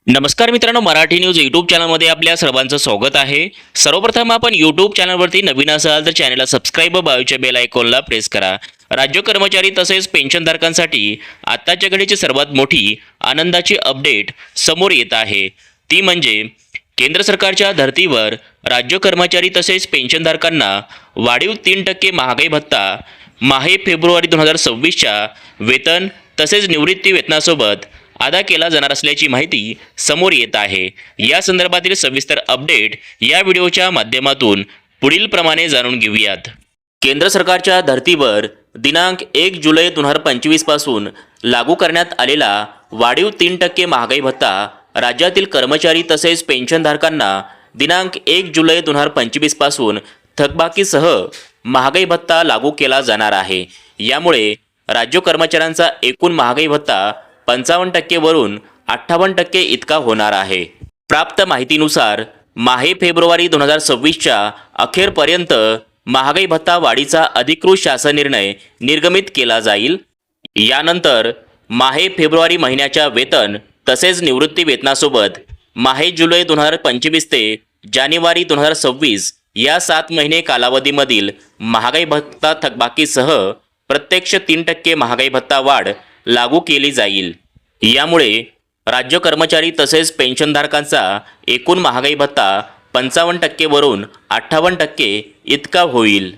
नमस्कार मित्रांनो, Marathi news YouTube चॅनलमध्ये आपल्या सर्वांचं स्वागत आहे। सर्वप्रथम आपण यूट्यूब चॅनलवरती नवीन असाल तर चॅनलला सबस्क्राइब व बाजूच्या बेल आयकॉनला प्रेस करा। राज्य कर्मचारी तसेच पेन्शनधारकांसाठी आत्ताच्या घडीची सर्वात मोठी आनंदाची अपडेट समोर येत आहे। ती म्हणजे केंद्र सरकारच्या धर्तीवर राज्य कर्मचारी तसेच पेन्शनधारकांना वाढीव 3% महागाई भत्ता माहे फेब्रुवारी 2026च्या वेतन तसेच निवृत्ती वेतनासोबत अदा केला जाणार असल्याची माहिती समोर येत आहे। या संदर्भातील सविस्तर अपडेट या व्हिडिओच्या माध्यमातून पुढील प्रमाणे जाणून घेऊयात। केंद्र सरकारच्या धर्तीवर दिनांक 1 जुलै 2025 पासून लागू करण्यात आलेला वाढीव 3% महागाई भत्ता राज्यातील कर्मचारी तसेच पेन्शनधारकांना दिनांक 1 जुलै 2025 पासून थकबाकीसह महागाई भत्ता लागू केला जाणार आहे। यामुळे राज्य कर्मचाऱ्यांचा एकूण महागाई भत्ता 55% वरून 58% इतका होणार आहे। प्राप्त माहितीनुसार माहे फेब्रुवारी 2026च्या अखेरपर्यंत महागाई भत्ता वाढीचा अधिकृत शासन निर्णय निर्गमित केला जाईल। यानंतर माहे फेब्रुवारी महिन्याच्या वेतन तसेच निवृत्ती वेतनासोबत माहे जुलै 2025 ते जानेवारी 2026 या 7 महिने कालावधीमधील महागाई भत्ता थकबाकीसह प्रत्यक्ष 3% महागाई भत्ता वाढ लागू केली जाईल। यामुळे राज्य कर्मचारी तसेच पेन्शनधारकांचा एकूण महागाई भत्ता 55% वरून 58% इतका होईल।